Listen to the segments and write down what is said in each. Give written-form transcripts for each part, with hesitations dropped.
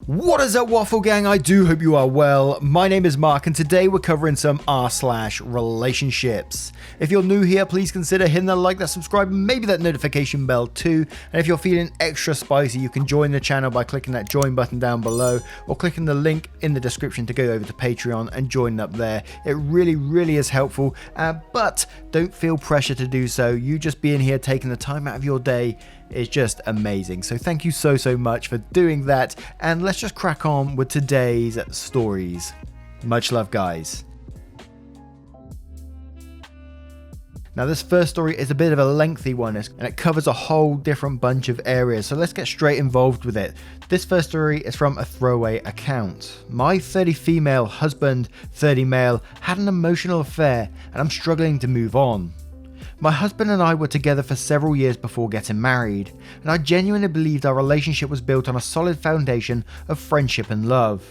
What is up, Waffle Gang? I do hope you are well. My name is Mark and today we're covering some r/relationships. If you're new here, please consider hitting that like, that subscribe, and maybe that notification bell too. And if you're feeling extra spicy, you can join the channel by clicking that join button down below or clicking the link in the description to go over to Patreon and join up there. It really is helpful, but don't feel pressure to do so. You just being here, taking the time out of your day is just amazing. So thank you so much for doing that, and let's just crack on with today's stories. Much love, guys. Now this first story is a bit of a lengthy one and it covers a whole different bunch of areas, so let's get straight involved with it. This first story is from a throwaway account. My 30 female husband, 30 male, had an emotional affair and I'm struggling to move on. My husband and I were together for several years before getting married, and I genuinely believed our relationship was built on a solid foundation of friendship and love.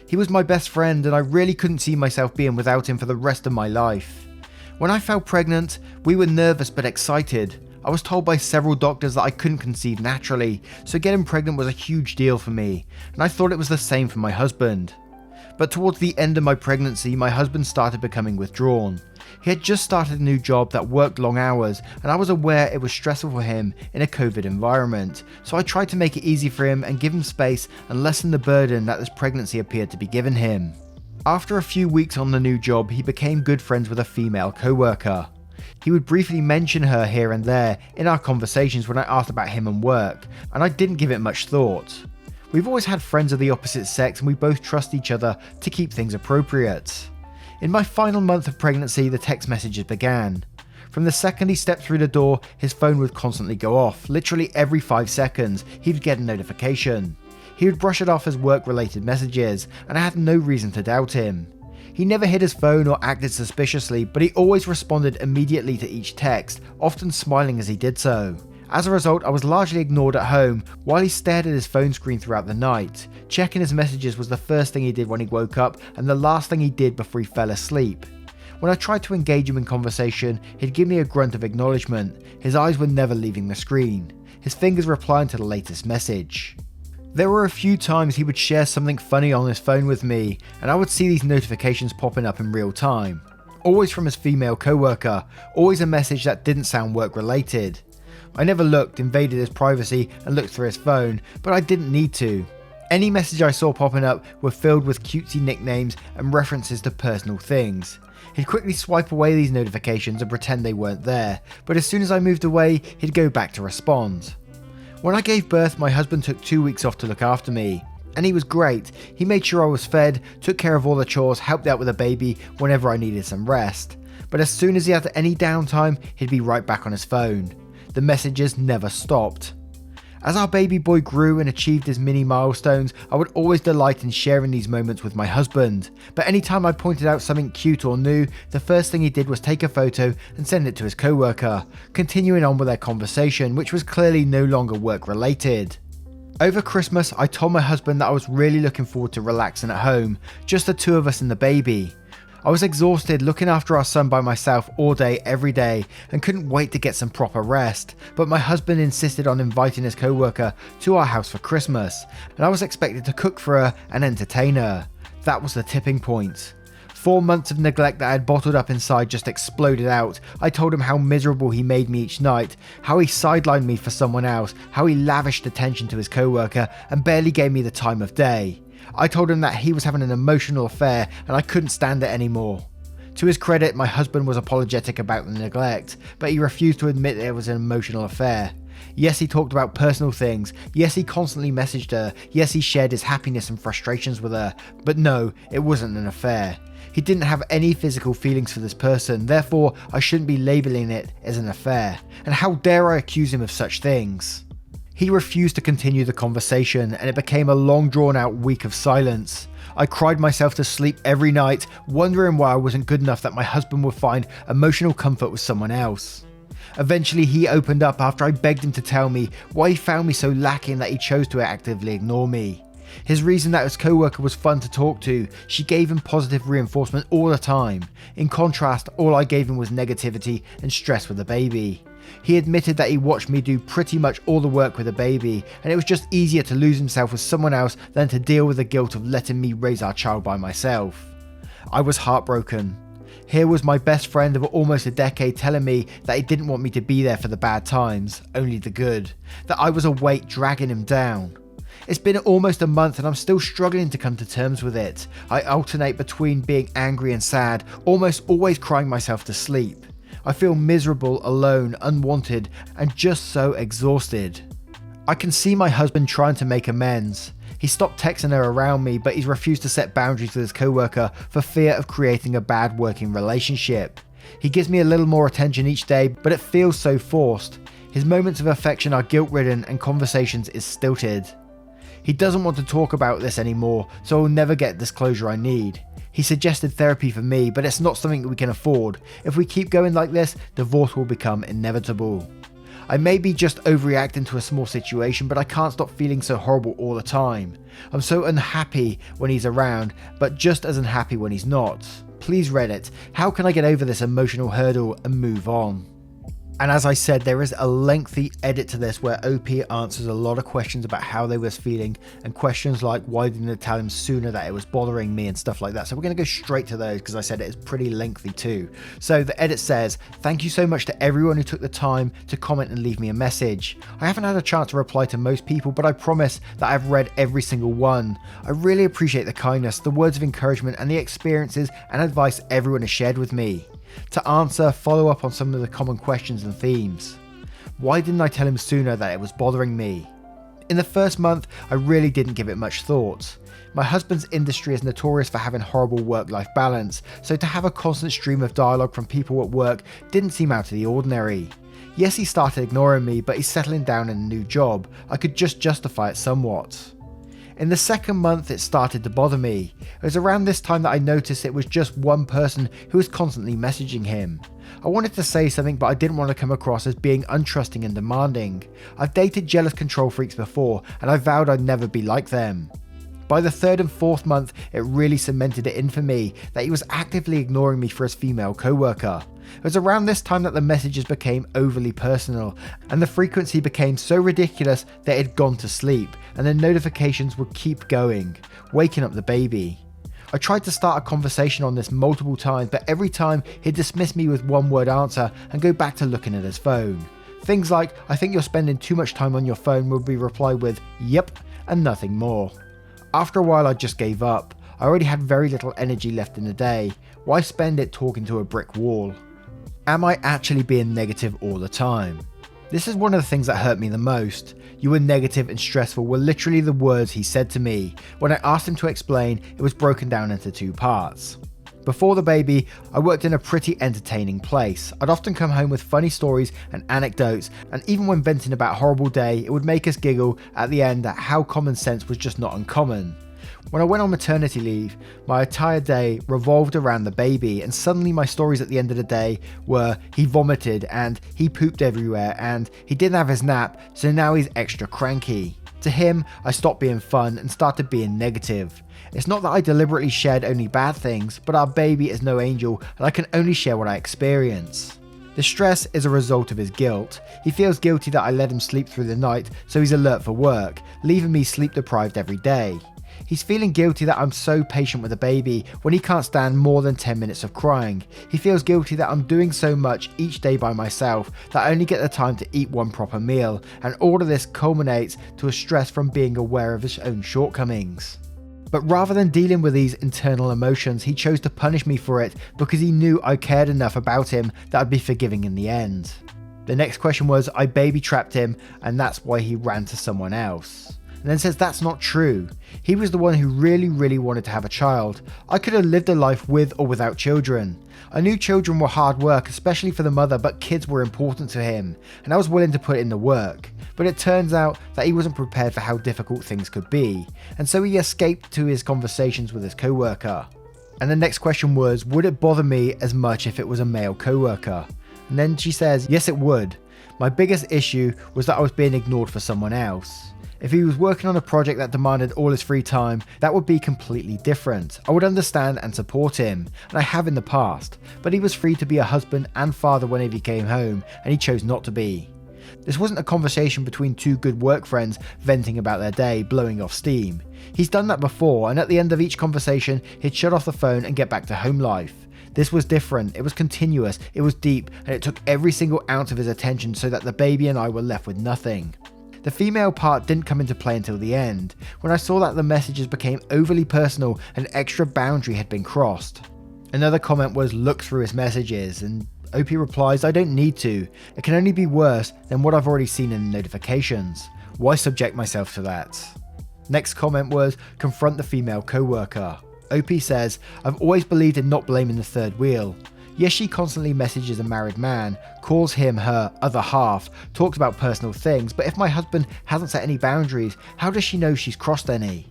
He was my best friend and I really couldn't see myself being without him for the rest of my life. When I fell pregnant, we were nervous but excited. I was told by several doctors that I couldn't conceive naturally, so getting pregnant was a huge deal for me, and I thought it was the same for my husband. But towards the end of my pregnancy, my husband started becoming withdrawn. He had just started a new job that worked long hours, and I was aware it was stressful for him in a COVID environment, so I tried to make it easy for him and give him space and lessen the burden that this pregnancy appeared to be giving him. After a few weeks on the new job, he became good friends with a female co-worker. He would briefly mention her here and there in our conversations when I asked about him and work, and I didn't give it much thought. We've always had friends of the opposite sex and we both trust each other to keep things appropriate. In my final month of pregnancy, the text messages began. From the second he stepped through the door, his phone would constantly go off. Literally every 5 seconds, he would get a notification. He would brush it off as work-related messages, and I had no reason to doubt him. He never hid his phone or acted suspiciously, but he always responded immediately to each text, often smiling as he did so. As a result, I was largely ignored at home while he stared at his phone screen throughout the night. Checking his messages was the first thing he did when he woke up and the last thing he did before he fell asleep. When I tried to engage him in conversation, he'd give me a grunt of acknowledgement. His eyes were never leaving the screen, his fingers replying to the latest message. There were a few times he would share something funny on his phone with me, and I would see these notifications popping up in real time. Always from his female co-worker, always a message that didn't sound work related. I never looked, invaded his privacy and looked through his phone, but I didn't need to. Any message I saw popping up were filled with cutesy nicknames and references to personal things. He'd quickly swipe away these notifications and pretend they weren't there, but as soon as I moved away, he'd go back to respond. When I gave birth, my husband took 2 weeks off to look after me, and he was great. He made sure I was fed, took care of all the chores, helped out with the baby whenever I needed some rest. But as soon as he had any downtime, he'd be right back on his phone. The messages never stopped. As our baby boy grew and achieved his mini milestones, I would always delight in sharing these moments with my husband. But anytime I pointed out something cute or new, the first thing he did was take a photo and send it to his co-worker, continuing on with their conversation, which was clearly no longer work related. Over Christmas, I told my husband that I was really looking forward to relaxing at home, just the two of us and the baby. I was exhausted looking after our son by myself all day, every day, and couldn't wait to get some proper rest, but my husband insisted on inviting his co-worker to our house for Christmas, and I was expected to cook for her and entertain her. That was the tipping point. 4 months of neglect that I had bottled up inside just exploded out. I told him how miserable he made me each night, how he sidelined me for someone else, how he lavished attention to his co-worker and barely gave me the time of day. I told him that he was having an emotional affair and I couldn't stand it anymore. To his credit, my husband was apologetic about the neglect, but he refused to admit that it was an emotional affair. Yes, he talked about personal things. Yes, he constantly messaged her. Yes, he shared his happiness and frustrations with her. But no, it wasn't an affair. He didn't have any physical feelings for this person, therefore I shouldn't be labeling it as an affair. And how dare I accuse him of such things? He refused to continue the conversation and it became a long drawn out week of silence. I cried myself to sleep every night, wondering why I wasn't good enough that my husband would find emotional comfort with someone else. Eventually he opened up after I begged him to tell me why he found me so lacking that he chose to actively ignore me. His reason that his co-worker was fun to talk to, she gave him positive reinforcement all the time. In contrast, all I gave him was negativity and stress with the baby. He admitted that he watched me do pretty much all the work with the baby, and it was just easier to lose himself with someone else than to deal with the guilt of letting me raise our child by myself. I was heartbroken. Here was my best friend of almost a decade telling me that he didn't want me to be there for the bad times, only the good, that I was a weight dragging him down. It's been almost a month and I'm still struggling to come to terms with it. I alternate between being angry and sad, almost always crying myself to sleep. I feel miserable, alone, unwanted, and just so exhausted. I can see my husband trying to make amends. He stopped texting her around me, but he's refused to set boundaries with his co-worker for fear of creating a bad working relationship. He gives me a little more attention each day, but it feels so forced. His moments of affection are guilt-ridden and conversations is stilted. He doesn't want to talk about this anymore, so I'll never get this closure I need. He suggested therapy for me, but it's not something that we can afford. If we keep going like this, divorce will become inevitable. I may be just overreacting to a small situation, but I can't stop feeling so horrible all the time. I'm so unhappy when he's around, but just as unhappy when he's not. Please Reddit, how can I get over this emotional hurdle and move on? And as I said, there is a lengthy edit to this where OP answers a lot of questions about how they was feeling and questions like why didn't I tell him sooner that it was bothering me and stuff like that. So we're going to go straight to those because I said it is pretty lengthy too. So the edit says, thank you so much to everyone who took the time to comment and leave me a message. I haven't had a chance to reply to most people, but I promise that I've read every single one. I really appreciate the kindness, the words of encouragement and the experiences and advice everyone has shared with me. To answer, follow up on some of the common questions and themes. Why didn't I tell him sooner that it was bothering me? In the first month, I really didn't give it much thought. My husband's industry is notorious for having horrible work-life balance, so to have a constant stream of dialogue from people at work didn't seem out of the ordinary. Yes, he started ignoring me, but he's settling down in a new job. I could just justify it somewhat. In the second month, it started to bother me. It was around this time that I noticed it was just one person who was constantly messaging him. I wanted to say something, but I didn't want to come across as being untrusting and demanding. I've dated jealous control freaks before, and I vowed I'd never be like them. By the third and fourth month, it really cemented it in for me that he was actively ignoring me for his female co-worker. It was around this time that the messages became overly personal, and the frequency became so ridiculous that it had gone to sleep, and the notifications would keep going, waking up the baby. I tried to start a conversation on this multiple times, but every time he'd dismiss me with one word answer and go back to looking at his phone. Things like, I think you're spending too much time on your phone would be replied with, yep, and nothing more. After a while I just gave up. I already had very little energy left in the day. Why spend it talking to a brick wall? Am I actually being negative all the time? This is one of the things that hurt me the most. You were negative and stressful were literally the words he said to me. When I asked him to explain, it was broken down into two parts. Before the baby, I worked in a pretty entertaining place. I'd often come home with funny stories and anecdotes, and even when venting about a horrible day, it would make us giggle at the end at how common sense was just not uncommon. When I went on maternity leave, my entire day revolved around the baby, and suddenly my stories at the end of the day were he vomited and he pooped everywhere and he didn't have his nap, so now he's extra cranky. To him, I stopped being fun and started being negative. It's not that I deliberately shared only bad things, but our baby is no angel and I can only share what I experience. The stress is a result of his guilt. He feels guilty that I let him sleep through the night, so he's alert for work, leaving me sleep deprived every day. He's feeling guilty that I'm so patient with the baby when he can't stand more than 10 minutes of crying. He feels guilty that I'm doing so much each day by myself that I only get the time to eat one proper meal, and all of this culminates to a stress from being aware of his own shortcomings. But rather than dealing with these internal emotions, he chose to punish me for it because he knew I cared enough about him that I'd be forgiving in the end. The next question was, I baby trapped him and that's why he ran to someone else. And then says that's not true. He was the one who really wanted to have a child. I could have lived a life with or without children. I knew children were hard work, especially for the mother, but kids were important to him, and I was willing to put in the work. But it turns out that he wasn't prepared for how difficult things could be, and so he escaped to his conversations with his co-worker. And the next question was, would it bother me as much if it was a male co-worker? And then she says, yes it would. My biggest issue was that I was being ignored for someone else. If he was working on a project that demanded all his free time, that would be completely different. I would understand and support him, and I have in the past, but he was free to be a husband and father whenever he came home, and he chose not to be. This wasn't a conversation between two good work friends venting about their day, blowing off steam. He's done that before, and at the end of each conversation, he'd shut off the phone and get back to home life. This was different, it was continuous, it was deep, and it took every single ounce of his attention so that the baby and I were left with nothing. The female part didn't come into play until the end, when I saw that the messages became overly personal and an extra boundary had been crossed. Another comment was look through his messages, and OP replies, I don't need to, it can only be worse than what I've already seen in the notifications. Why subject myself to that? Next comment was confront the female co-worker. OP says, I've always believed in not blaming the third wheel. Yes, she constantly messages a married man, calls him her other half, talks about personal things, but if my husband hasn't set any boundaries, how does she know she's crossed any?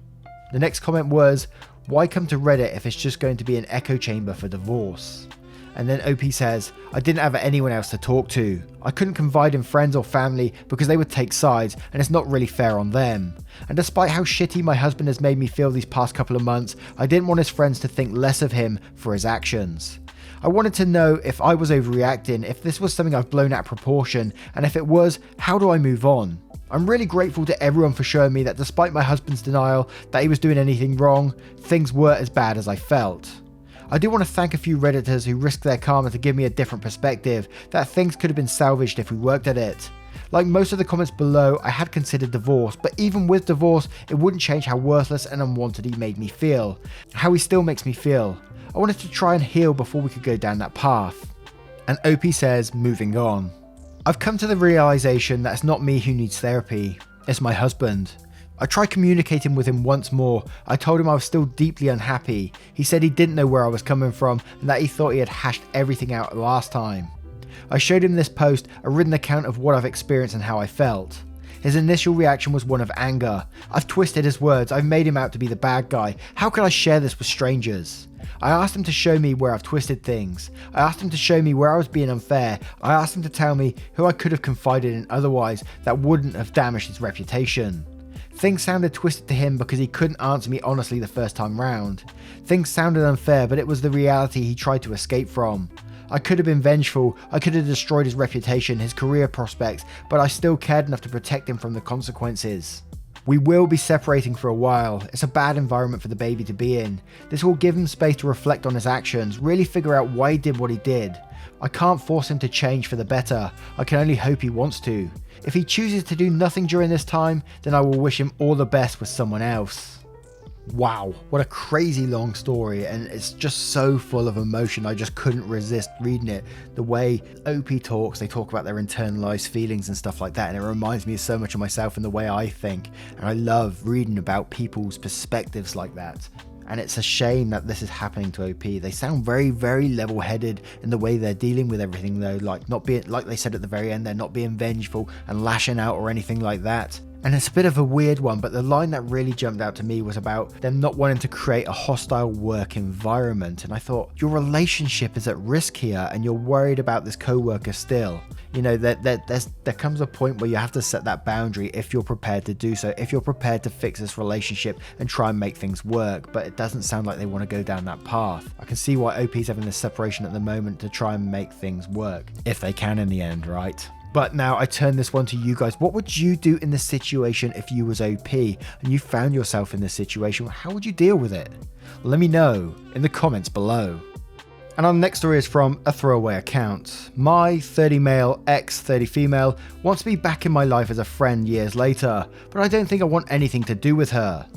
The next comment was, why come to Reddit if it's just going to be an echo chamber for divorce? And then OP says, I didn't have anyone else to talk to. I couldn't confide in friends or family because they would take sides and it's not really fair on them. And despite how shitty my husband has made me feel these past couple of months, I didn't want his friends to think less of him for his actions. I wanted to know if I was overreacting, if this was something I've blown out of proportion, and if it was, how do I move on? I'm really grateful to everyone for showing me that despite my husband's denial that he was doing anything wrong, things were as bad as I felt. I do want to thank a few Redditors who risked their karma to give me a different perspective, that things could have been salvaged if we worked at it. Like most of the comments below, I had considered divorce, but even with divorce, it wouldn't change how worthless and unwanted he made me feel, how he still makes me feel. I wanted to try and heal before we could go down that path. And OP says, moving on. I've come to the realization that it's not me who needs therapy, it's my husband. I tried communicating with him once more. I told him I was still deeply unhappy. He said he didn't know where I was coming from and that he thought he had hashed everything out last time. I showed him this post, a written account of what I've experienced and how I felt. His initial reaction was one of anger. I've twisted his words, I've made him out to be the bad guy. How could I share this with strangers? I asked him to show me where I've twisted things. I asked him to show me where I was being unfair. I asked him to tell me who I could have confided in otherwise that wouldn't have damaged his reputation. Things sounded twisted to him because he couldn't answer me honestly the first time round. Things sounded unfair, but it was the reality he tried to escape from. I could have been vengeful, I could have destroyed his reputation, his career prospects, but I still cared enough to protect him from the consequences. We will be separating for a while. It's a bad environment for the baby to be in. This will give him space to reflect on his actions, really figure out why he did what he did. I can't force him to change for the better. I can only hope he wants to. If he chooses to do nothing during this time, then I will wish him all the best with someone else. Wow, what a crazy long story, and it's just so full of emotion. I just couldn't resist reading it. The way OP talks, they talk about their internalized feelings and stuff like that, and it reminds me so much of myself and the way I think, and I love reading about people's perspectives like that. And it's a shame that this is happening to OP. They sound very, very level-headed in the way they're dealing with everything though, like not being, like they said at the very end, they're not being vengeful and lashing out or anything like that. And it's a bit of a weird one, but the line that really jumped out to me was about them not wanting to create a hostile work environment. And I thought, your relationship is at risk here and you're worried about this co-worker still. You know, there comes a point where you have to set that boundary if you're prepared to do so, if you're prepared to fix this relationship and try and make things work. But it doesn't sound like they want to go down that path. I can see why OP's having this separation at the moment to try and make things work, if they can in the end, right? But now I turn this one to you guys. What would you do in this situation if you was OP and you found yourself in this situation? How would you deal with it? Let me know in the comments below. And our next story is from a throwaway account. My 30 male, ex 30 female wants me back in my life as a friend years later, but I don't think I want anything to do with her.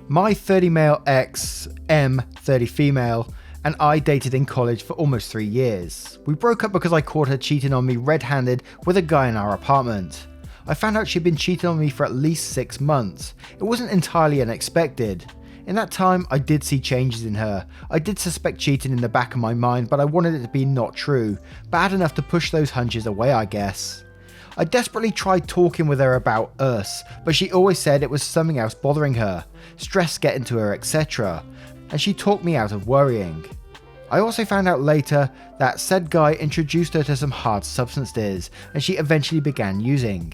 My 30 male ex, M 30 female, and I dated in college for almost 3 years. We broke up because I caught her cheating on me red-handed with a guy in our apartment. I found out she'd been cheating on me for at least 6 months. It wasn't entirely unexpected. In that time, I did see changes in her. I did suspect cheating in the back of my mind, but I wanted it to be not true. Bad enough to push those hunches away, I guess. I desperately tried talking with her about us, but she always said it was something else bothering her, stress getting to her, etc. And she talked me out of worrying. I also found out later that said guy introduced her to some hard substances, and she eventually began using.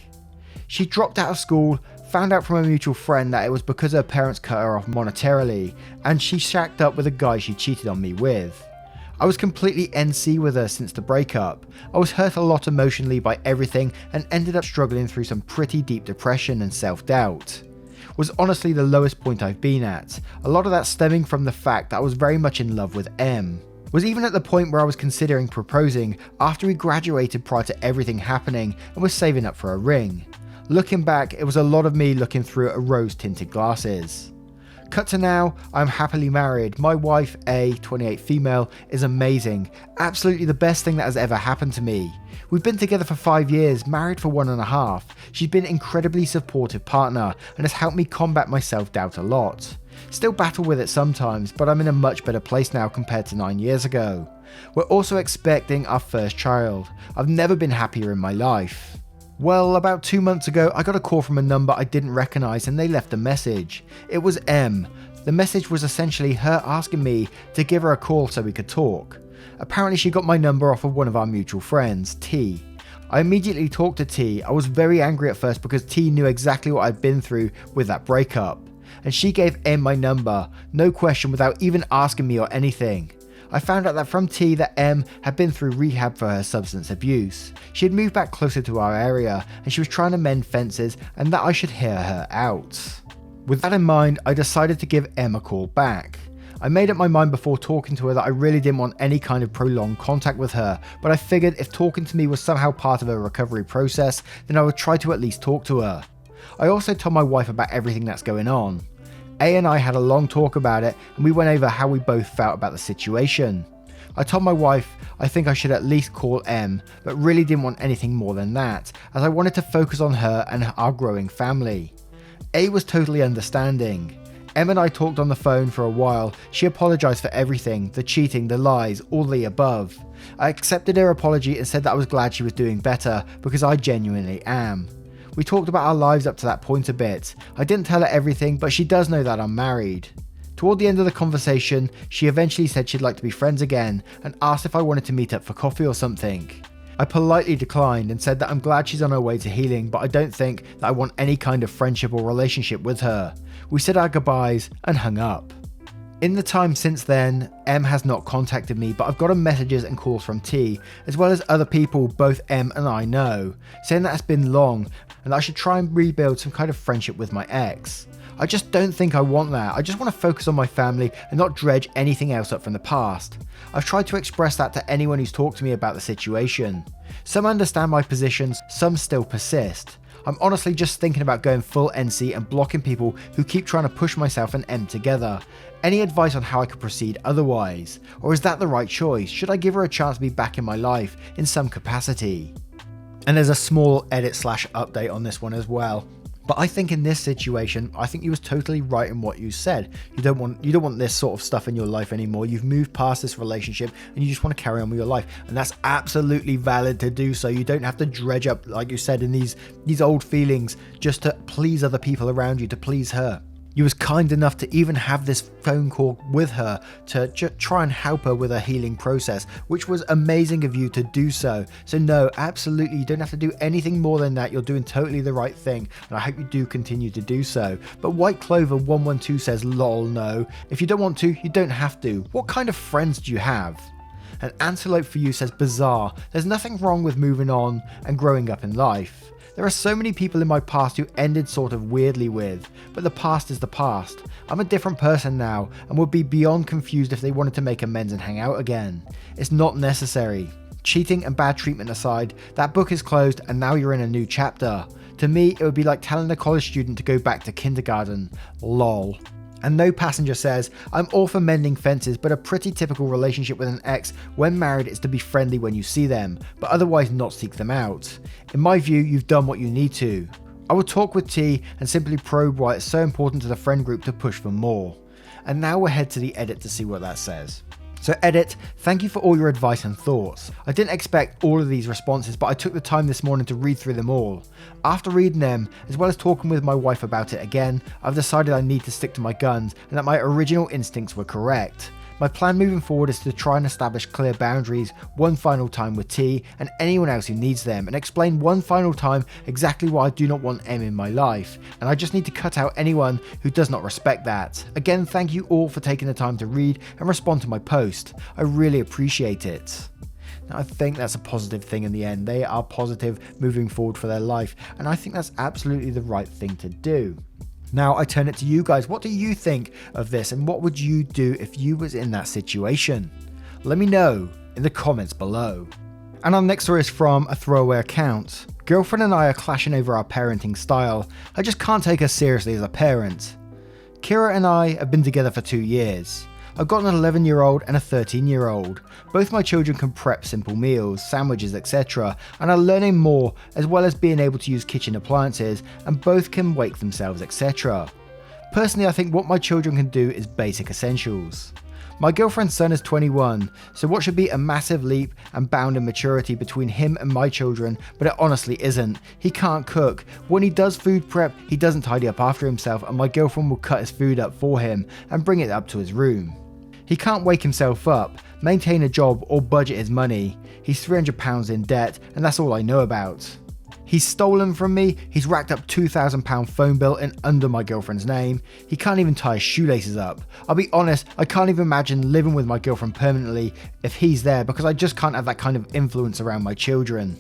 She dropped out of school, found out from a mutual friend that it was because her parents cut her off monetarily, and she shacked up with a guy she cheated on me with. I was completely NC with her since the breakup. I was hurt a lot emotionally by everything and ended up struggling through some pretty deep depression and self-doubt. Was honestly the lowest point I've been at, a lot of that stemming from the fact that I was very much in love with M. Was even at the point where I was considering proposing after we graduated prior to everything happening and was saving up for a ring. Looking back, it was a lot of me looking through a rose-tinted glasses. Cut to now, I'm happily married. My wife, A, 28 female, is amazing. Absolutely the best thing that has ever happened to me. We've been together for 5 years, married for 1.5. She's been an incredibly supportive partner and has helped me combat my self-doubt a lot. Still battle with it sometimes, but I'm in a much better place now compared to 9 years ago. We're also expecting our first child. I've never been happier in my life. Well, about 2 months ago, I got a call from a number I didn't recognise and they left a message. It was M. The message was essentially her asking me to give her a call so we could talk. Apparently she got my number off of one of our mutual friends, T. I immediately talked to T. I was very angry at first because T knew exactly what I'd been through with that breakup. And she gave M my number, no question, without even asking me or anything. I found out that from T that M had been through rehab for her substance abuse. She had moved back closer to our area and she was trying to mend fences and that I should hear her out. With that in mind, I decided to give M a call back. I made up my mind before talking to her that I really didn't want any kind of prolonged contact with her, but I figured if talking to me was somehow part of her recovery process, then I would try to at least talk to her. I also told my wife about everything that's going on. A and I had a long talk about it and we went over how we both felt about the situation. I told my wife I think I should at least call M, but really didn't want anything more than that, as I wanted to focus on her and our growing family. A was totally understanding. M and I talked on the phone for a while. She apologised for everything, the cheating, the lies, all the above. I accepted her apology and said that I was glad she was doing better, because I genuinely am. We talked about our lives up to that point a bit. I didn't tell her everything, but she does know that I'm married. Toward the end of the conversation, she eventually said she'd like to be friends again and asked if I wanted to meet up for coffee or something. I politely declined and said that I'm glad she's on her way to healing, but I don't think that I want any kind of friendship or relationship with her. We said our goodbyes and hung up. In the time since then, M has not contacted me, but I've gotten messages and calls from T, as well as other people both M and I know, saying that it's been long and that I should try and rebuild some kind of friendship with my ex. I just don't think I want that. I just want to focus on my family and not dredge anything else up from the past. I've tried to express that to anyone who's talked to me about the situation. Some understand my positions, some still persist. I'm honestly just thinking about going full NC and blocking people who keep trying to push myself and M together. Any advice on how I could proceed otherwise? Or is that the right choice? Should I give her a chance to be back in my life in some capacity? And there's a small edit/update on this one as well. But I think in this situation, I think you was totally right in what you said. You don't want this sort of stuff in your life anymore. You've moved past this relationship and you just want to carry on with your life. And that's absolutely valid to do so. You don't have to dredge up, like you said, in these old feelings just to please other people around you, to please her. You was kind enough to even have this phone call with her to try and help her with her healing process, which was amazing of you to do so. So no, absolutely, you don't have to do anything more than that. You're doing totally the right thing, and I hope you do continue to do so. But White Clover 112 says, lol, no. If you don't want to, you don't have to. What kind of friends do you have? And Antelope for You says, bizarre. There's nothing wrong with moving on and growing up in life. There are so many people in my past who ended sort of weirdly with, but the past is the past. I'm a different person now and would be beyond confused if they wanted to make amends and hang out again. It's not necessary. Cheating and bad treatment aside, that book is closed and now you're in a new chapter. To me, it would be like telling a college student to go back to kindergarten. Lol. And No Passenger says, I'm all for mending fences, but a pretty typical relationship with an ex when married is to be friendly when you see them, but otherwise not seek them out. In my view, you've done what you need to. I will talk with T and simply probe why it's so important to the friend group to push for more. And now we'll head to the edit to see what that says. So edit, thank you for all your advice and thoughts. I didn't expect all of these responses, but I took the time this morning to read through them all. After reading them, as well as talking with my wife about it again, I've decided I need to stick to my guns and that my original instincts were correct. My plan moving forward is to try and establish clear boundaries one final time with T and anyone else who needs them, and explain one final time exactly why I do not want M in my life, and I just need to cut out anyone who does not respect that. Again, thank you all for taking the time to read and respond to my post. I really appreciate it. Now, I think that's a positive thing in the end. They are positive moving forward for their life, and I think that's absolutely the right thing to do. Now I turn it to you guys. What do you think of this, and what would you do if you was in that situation? Let me know in the comments below. And our next story is from a throwaway account. Girlfriend and I are clashing over our parenting style. I just can't take her seriously as a parent. Kira and I have been together for 2 years. I've got an 11-year-old and a 13-year-old. Both my children can prep simple meals, sandwiches, etc. and are learning more, as well as being able to use kitchen appliances, and both can wake themselves, etc. Personally, I think what my children can do is basic essentials. My girlfriend's son is 21, so what should be a massive leap and bound in maturity between him and my children, but it honestly isn't. He can't cook. When he does food prep, he doesn't tidy up after himself, and my girlfriend will cut his food up for him and bring it up to his room. He can't wake himself up, maintain a job, or budget his money. He's £300 in debt, and that's all I know about. He's stolen from me. He's racked up £2,000 phone bill in under my girlfriend's name. He can't even tie his shoelaces up. I'll be honest, I can't even imagine living with my girlfriend permanently if he's there, because I just can't have that kind of influence around my children.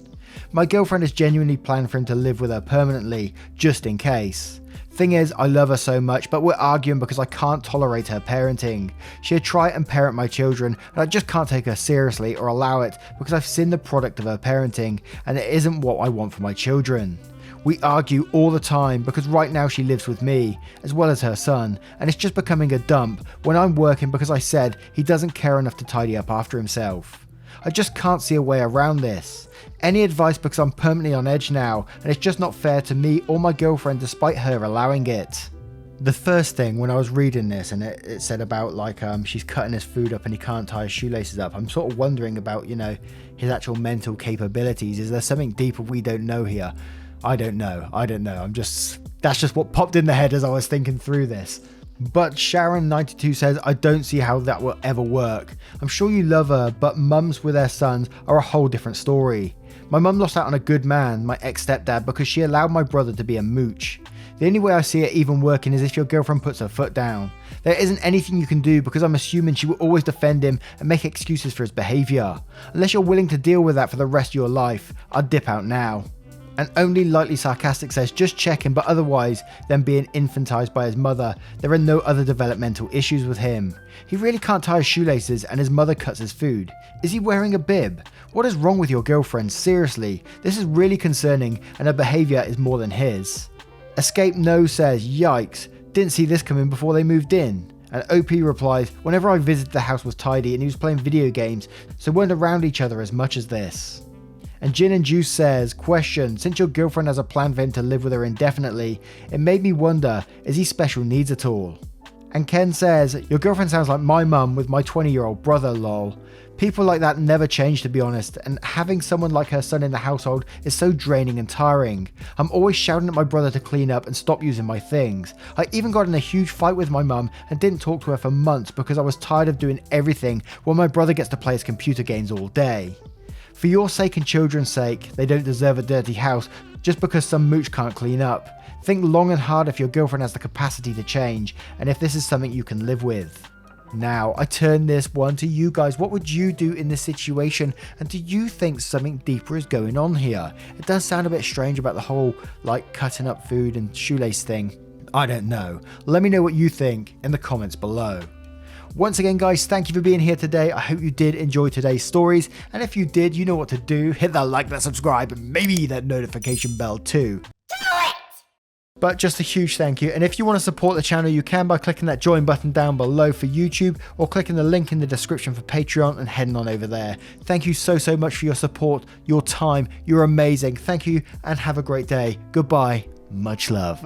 My girlfriend has genuinely planned for him to live with her permanently, just in case. Thing is, I love her so much, but we're arguing because I can't tolerate her parenting. She'll try and parent my children, and I just can't take her seriously or allow it, because I've seen the product of her parenting, and it isn't what I want for my children. We argue all the time because right now she lives with me, as well as her son, and it's just becoming a dump when I'm working because I said he doesn't care enough to tidy up after himself. I just can't see a way around this. Any advice, because I'm permanently on edge now, and it's just not fair to me or my girlfriend despite her allowing it. The first thing when I was reading this, and it said about like she's cutting his food up and he can't tie his shoelaces up, I'm sort of wondering about, you know, his actual mental capabilities. Is there something deeper we don't know here? I don't know. That's just what popped in the head as I was thinking through this. But Sharon92 says, I don't see how that will ever work. I'm sure you love her, but mums with their sons are a whole different story. My mum lost out on a good man, my ex-stepdad, because she allowed my brother to be a mooch. The only way I see it even working is if your girlfriend puts her foot down. There isn't anything you can do, because I'm assuming she will always defend him and make excuses for his behaviour. Unless you're willing to deal with that for the rest of your life, I'd dip out now. And Only Lightly Sarcastic says, just checking, but otherwise than being infantilized by his mother, there are no other developmental issues with him. He really can't tie his shoelaces and his mother cuts his food. Is he wearing a bib? What is wrong with your girlfriend? Seriously, this is really concerning, and her behaviour is more than his. Escape No says, yikes, didn't see this coming before they moved in. And OP replies, whenever I visited the house was tidy and he was playing video games, so weren't around each other as much as this. And Gin and Juice says, question, since your girlfriend has a plan for him to live with her indefinitely, it made me wonder, is he special needs at all? And Ken says, your girlfriend sounds like my mum with my 20-year-old brother, lol. People like that never change, to be honest, and having someone like her son in the household is so draining and tiring. I'm always shouting at my brother to clean up and stop using my things. I even got in a huge fight with my mum and didn't talk to her for months because I was tired of doing everything while my brother gets to play his computer games all day. For your sake and children's sake, they don't deserve a dirty house just because some mooch can't clean up. Think long and hard if your girlfriend has the capacity to change, and if this is something you can live with. Now, I turn this one to you guys. What would you do in this situation? And do you think something deeper is going on here? It does sound a bit strange about the whole, like, cutting up food and shoelace thing. I don't know. Let me know what you think in the comments below. Once again, guys, thank you for being here today. I hope you did enjoy today's stories. And if you did, you know what to do. Hit that like, that subscribe, and maybe that notification bell too. But just a huge thank you. And if you want to support the channel, you can by clicking that join button down below for YouTube, or clicking the link in the description for Patreon and heading on over there. Thank you so much for your support, your time. You're amazing. Thank you and have a great day. Goodbye. Much love.